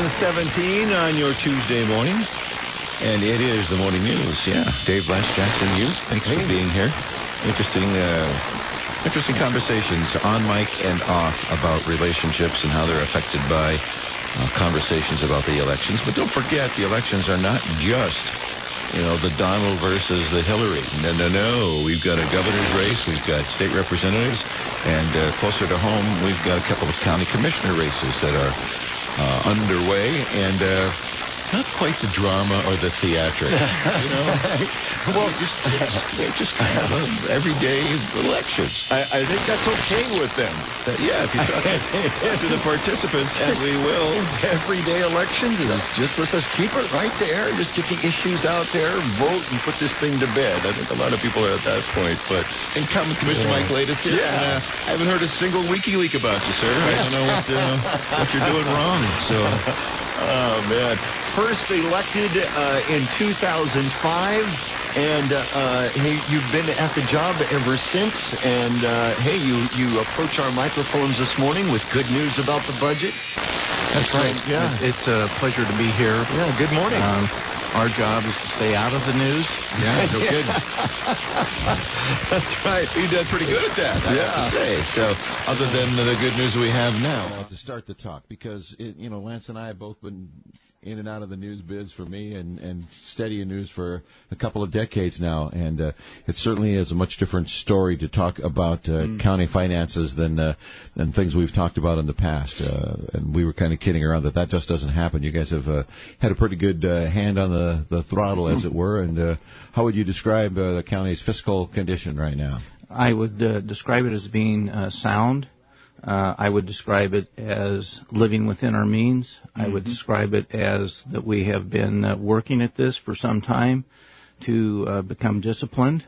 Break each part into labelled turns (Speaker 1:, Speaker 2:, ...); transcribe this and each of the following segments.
Speaker 1: 7:17 on your Tuesday morning. And it is the morning news. Yeah. Dave Lance, Jackson, you. Thanks for being here. Interesting conversations on mic and off about relationships and how they're affected by conversations about the elections. But don't forget, the elections are not just, the Donald versus the Hillary. No. We've got a governor's race. We've got state representatives. And closer to home, we've got a couple of county commissioner races that are underway. And not quite the drama or the theatrics, Well, just kind of everyday elections.
Speaker 2: I think that's okay with them.
Speaker 1: Yeah, if you talk to the participants, and we will.
Speaker 2: Everyday elections is let's just keep it right there. Just get the issues out there, vote, and put this thing to bed. I think a lot of people are at that point. But
Speaker 1: Incumbent Commissioner Mike Leita, too.
Speaker 2: Yeah.
Speaker 1: I haven't heard a single WikiLeak about you, sir. I don't know what you're doing wrong. So.
Speaker 2: Oh, man. First elected in 2005, and, hey, you've been at the job ever since, and, hey, you approach our microphones this morning with good news about the budget.
Speaker 3: That's right.
Speaker 2: Yeah.
Speaker 3: It's a pleasure to be here.
Speaker 2: Yeah, good morning.
Speaker 3: Our job is to stay out of the news.
Speaker 1: Yeah, no kidding.
Speaker 2: That's right.
Speaker 1: You did pretty good at that, I have to say. So, other than the good news we have now.
Speaker 4: To start the talk, because, Lance and I have both been in and out of the news biz for me and steady in news for a couple of decades now. And it certainly is a much different story to talk about county finances than things we've talked about in the past. And we were kind of kidding around that just doesn't happen. You guys have had a pretty good hand on the throttle, as it were. And how would you describe the county's fiscal condition right now?
Speaker 3: I would describe it as being sound. I would describe it as living within our means. I would describe it as that we have been working at this for some time to become disciplined,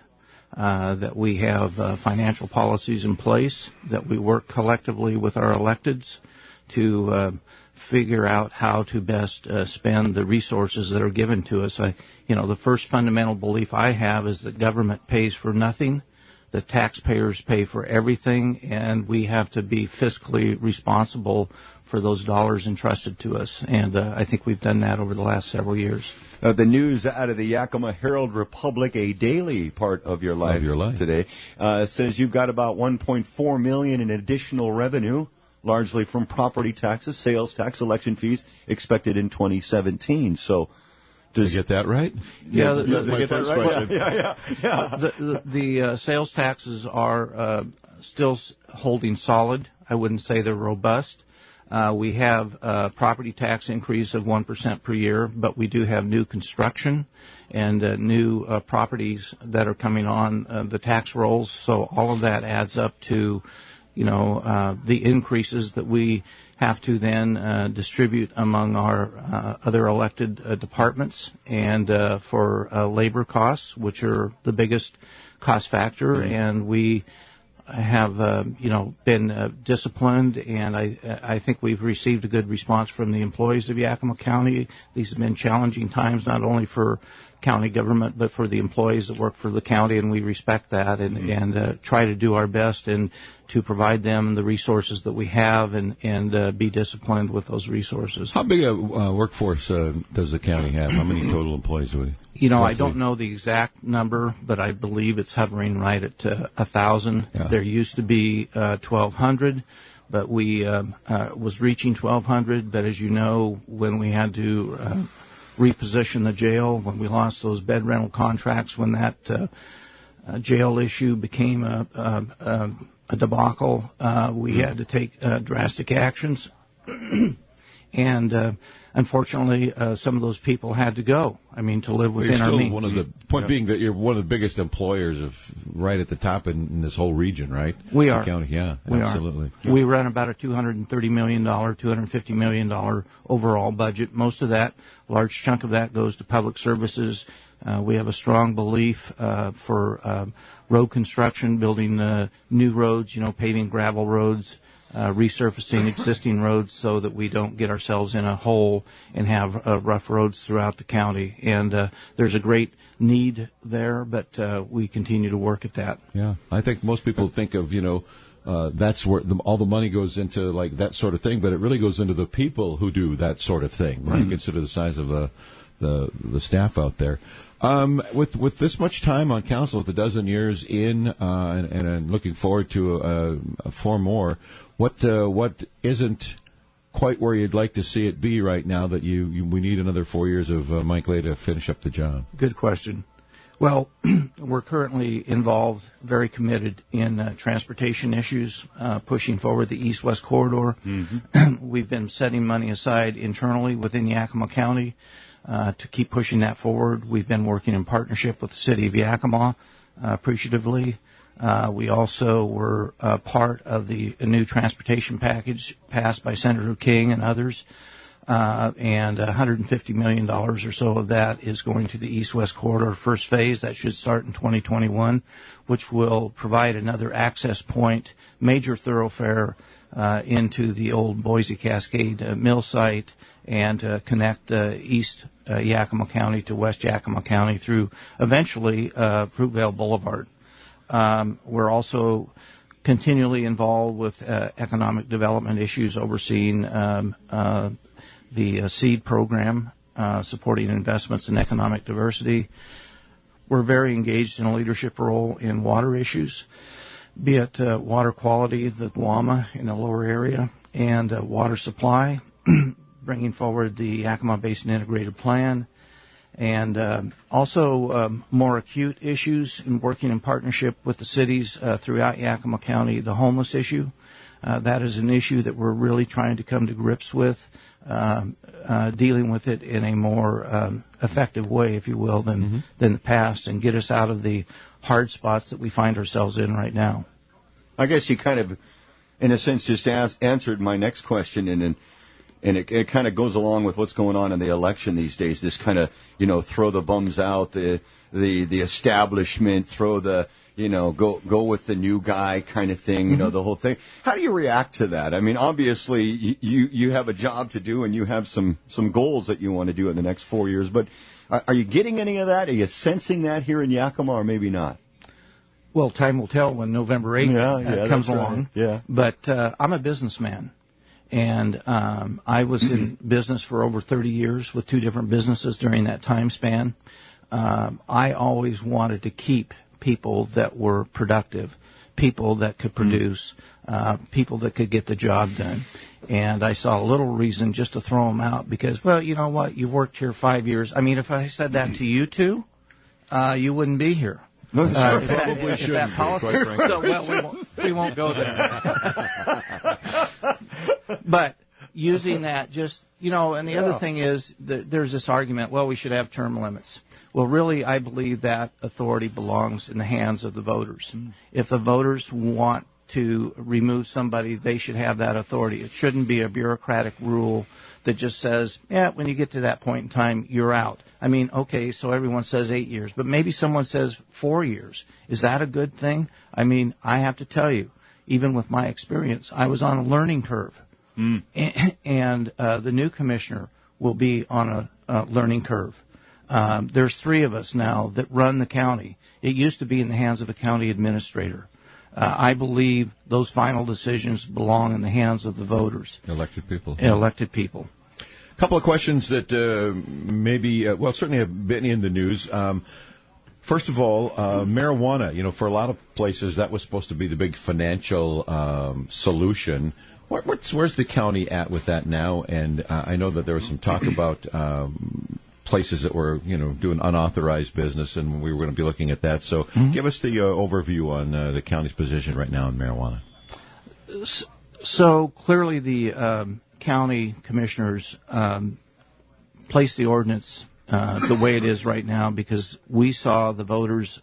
Speaker 3: that we have financial policies in place, that we work collectively with our electeds to figure out how to best spend the resources that are given to us. The first fundamental belief I have is that government pays for nothing. The taxpayers pay for everything, and we have to be fiscally responsible for those dollars entrusted to us. And I think we've done that over the last several years.
Speaker 5: The news out of the Yakima Herald-Republic, a daily part of your life today, says you've got about $1.4 million in additional revenue, largely from property taxes, sales tax, election fees, expected in 2017. So,
Speaker 4: did you get that right?
Speaker 3: Yeah, the sales taxes are still holding solid. I wouldn't say they're robust. We have a property tax increase of 1% per year, but we do have new construction and new properties that are coming on the tax rolls. So all of that adds up to, the increases that we have to then distribute among our other elected departments, and for labor costs, which are the biggest cost factor. And we have been disciplined, and I think we've received a good response from the employees of Yakima County. These have been challenging times, not only for county government, but for the employees that work for the county, and we respect that and try to do our best and to provide them the resources that we have and be disciplined with those resources.
Speaker 4: How big a workforce does the county have? How many total employees do we?
Speaker 3: I don't know the exact number, but I believe it's hovering right at 1,000. Yeah. There used to be 1,200. But we was reaching 1,200. But as you know, when we had to reposition the jail, when we lost those bed rental contracts, when that jail issue became a debacle, we had to take drastic actions. And unfortunately, some of those people had to go. To live within our means.
Speaker 4: One of the point being that you're one of the biggest employers right at the top in this whole region, right?
Speaker 3: We are.
Speaker 4: The county, yeah,
Speaker 3: we
Speaker 4: absolutely.
Speaker 3: Are. We run about a $230 million, $250 million overall budget. Most of that, large chunk of that, goes to public services. We have a strong belief for road construction, building new roads, paving gravel roads, resurfacing existing roads so that we don't get ourselves in a hole and have rough roads throughout the county. And there's a great need there, but we continue to work at that.
Speaker 4: Yeah, I think most people think of, that's where all the money goes into, like that sort of thing, but it really goes into the people who do that sort of thing when you consider the size of the staff out there. With this much time on council, with a dozen years in, and looking forward to 4 more, what isn't quite where you'd like to see it be right now that we need another 4 years of Mike Leita to finish up the job?
Speaker 3: Good question. Well, we're currently involved, very committed in transportation issues, pushing forward the east-west corridor. We've been setting money aside internally within Yakima County to keep pushing that forward. We've been working in partnership with the city of Yakima, appreciatively. We also were part of the new transportation package passed by Senator King and others. And $150 million or so of that is going to the east-west corridor first phase. That should start in 2021, which will provide another access point, major thoroughfare into the old Boise Cascade mill site and connect east Yakima County to west Yakima County through eventually Fruitvale Boulevard. We're also continually involved with economic development issues, overseeing the SEED program, supporting investments in economic diversity. We're very engaged in a leadership role in water issues, be it water quality, the Guama in the lower area, and water supply, bringing forward the Yakima Basin Integrated Plan, and also more acute issues in working in partnership with the cities throughout Yakima County, the homeless issue. That is an issue that we're really trying to come to grips with, dealing with it in a more effective way, if you will, than the past, and get us out of the hard spots that we find ourselves in right now.
Speaker 5: I guess you kind of, in a sense, just answered my next question, and it kind of goes along with what's going on in the election these days. This kind of, throw the bums out, the establishment, throw the, go with the new guy kind of thing, the whole thing. How do you react to that? I mean, obviously you have a job to do and you have some goals that you want to do in the next 4 years, but are you getting any of that? Are you sensing that here in Yakima, or maybe not?
Speaker 3: Well, time will tell when November 8th comes along.
Speaker 5: Right. Yeah.
Speaker 3: But I'm a businessman. And I was in business for over 30 years with 2 different businesses during that time span. I always wanted to keep people that were productive, people that could produce, people that could get the job done. And I saw little reason just to throw them out because, well, you know what? You've worked here 5 years. I mean, if I said that to you two, you wouldn't be here.
Speaker 4: Probably shouldn't.
Speaker 3: So, we won't go there. But using that just, and the other thing is that there's this argument, well, we should have term limits. Well, really, I believe that authority belongs in the hands of the voters. If the voters want to remove somebody, they should have that authority. It shouldn't be a bureaucratic rule that just says, when you get to that point in time, you're out. I mean, okay, so everyone says 8 years, but maybe someone says 4 years. Is that a good thing? I mean, I have to tell you, even with my experience, I was on a learning curve. And the new commissioner will be on a learning curve. There's 3 of us now that run the county. It used to be in the hands of a county administrator. I believe those final decisions belong in the hands of the voters.
Speaker 4: Elected people.
Speaker 3: Elected people.
Speaker 4: A couple of questions that maybe, certainly have been in the news. First of all, marijuana, for a lot of places, that was supposed to be the big financial solution. Where's the county at with that now? And I know that there was some talk about places that were, doing unauthorized business, and we were going to be looking at that. So give us the overview on the county's position right now in marijuana.
Speaker 3: So clearly the county commissioners placed the ordinance the way it is right now because we saw the voters'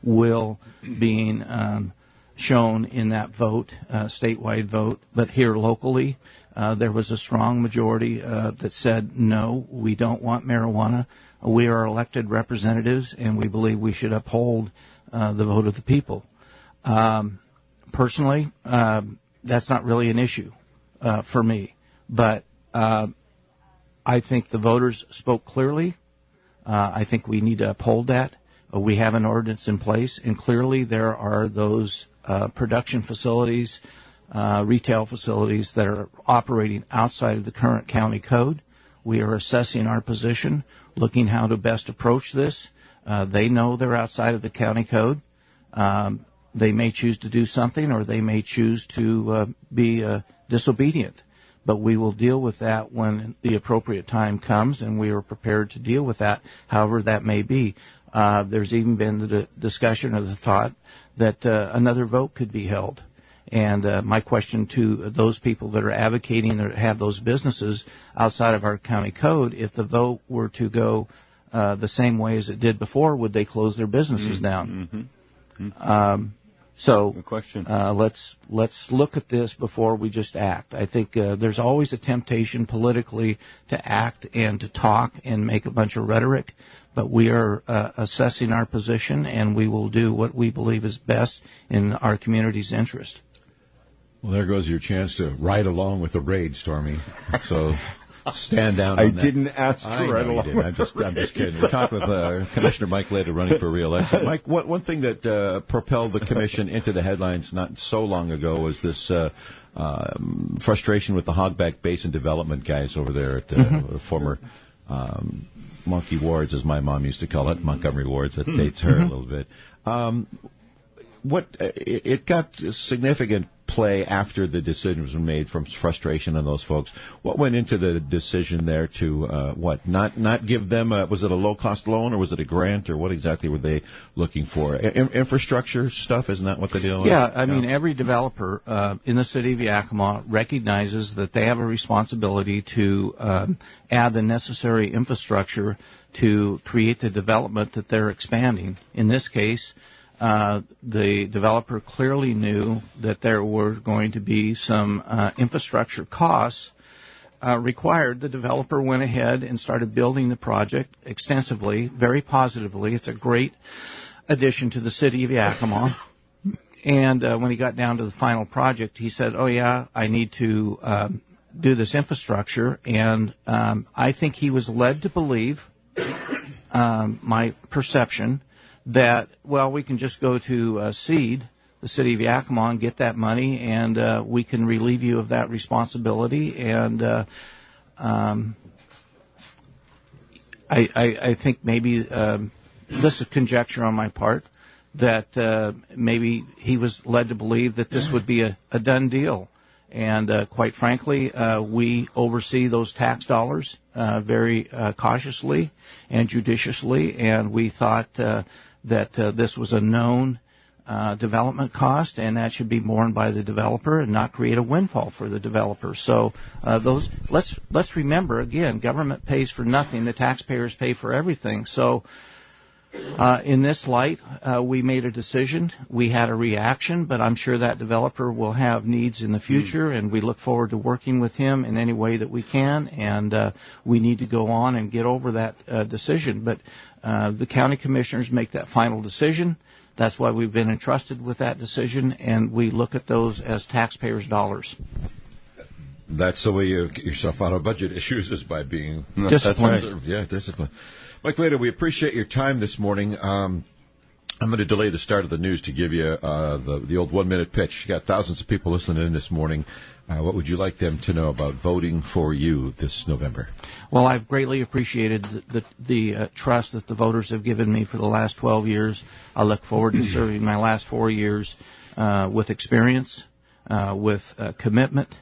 Speaker 3: will being shown in that vote, statewide vote, but here locally, there was a strong majority that said, no, we don't want marijuana. We are elected representatives, and we believe we should uphold the vote of the people. Personally, that's not really an issue for me, but I think the voters spoke clearly. I think we need to uphold that. We have an ordinance in place, and clearly there are those production facilities, retail facilities that are operating outside of the current county code. We are assessing our position, looking how to best approach this. They know they're outside of the county code. They may choose to do something, or they may choose to be disobedient. But we will deal with that when the appropriate time comes, and we are prepared to deal with that, however that may be. There's even been the discussion or the thought that another vote could be held. And my question to those people that are advocating or have those businesses outside of our county code, if the vote were to go the same way as it did before, would they close their businesses down? So
Speaker 5: good question.
Speaker 3: Let's look at this before we just act. I think there's always a temptation politically to act and to talk and make a bunch of rhetoric, but we are assessing our position, and we will do what we believe is best in our community's interest.
Speaker 4: Well, there goes your chance to ride along with the rage, Tormey. So stand down.
Speaker 5: I didn't ask to ride along.
Speaker 4: Didn't. I'm just kidding. We talked with Commissioner Mike Leita running for re-election. Mike, one thing that propelled the commission into the headlines not so long ago was this frustration with the Hogback Basin development guys over there at the former Monkey Wards, as my mom used to call it, Montgomery Wards. That dates her a little bit. It got significant play after the decision was made from frustration on those folks. What went into the decision there to not give them was it a low cost loan, or was it a grant, or what exactly were they looking for? Infrastructure stuff, isn't that what the deal is?
Speaker 3: Yeah, I mean, every developer in the city of Yakima recognizes that they have a responsibility to add the necessary infrastructure to create the development that they're expanding. In this case, the developer clearly knew that there were going to be some infrastructure costs required. The developer went ahead and started building the project extensively, very positively. It's a great addition to the city of Yakima. And when he got down to the final project, he said, oh, yeah, I need to do this infrastructure. And I think he was led to believe, my perception, that, well, we can just go to SEED, the city of Yakima, and get that money, and we can relieve you of that responsibility. And I think maybe this is conjecture on my part, that maybe he was led to believe that this would be a done deal. And quite frankly, we oversee those tax dollars very cautiously and judiciously, and we thought that this was a known development cost, and that should be borne by the developer and not create a windfall for the developer. So let's remember, again, government pays for nothing. The taxpayers pay for everything. So in this light, we made a decision. We had a reaction, but I'm sure that developer will have needs in the future, and we look forward to working with him in any way that we can, and we need to go on and get over that decision. But the county commissioners make that final decision. That's why we've been entrusted with that decision, and we look at those as taxpayers' dollars.
Speaker 4: That's the way you get yourself out of budget issues, is by being
Speaker 3: disciplined.
Speaker 4: Right. Yeah, disciplined. Mike Leita, we appreciate your time this morning. I'm going to delay the start of the news to give you the old 1-minute pitch. You got thousands of people listening in this morning. What would you like them to know about voting for you this November? Well,
Speaker 3: I've greatly appreciated the trust that the voters have given me for the last 12 years. I look forward to serving my last 4 years with experience, with commitment,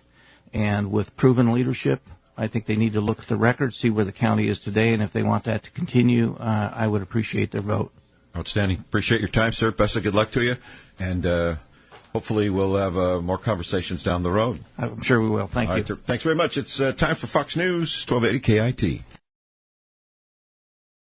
Speaker 3: and with proven leadership. I think they need to look at the record, see where the county is today, and if they want that to continue, I would appreciate their vote.
Speaker 4: Outstanding. Appreciate your time, sir. Best of good luck to you, and hopefully we'll have more conversations down the road.
Speaker 3: I'm sure we will. Thank you.
Speaker 4: Thanks very much. It's time for Fox News, 1280 KIT.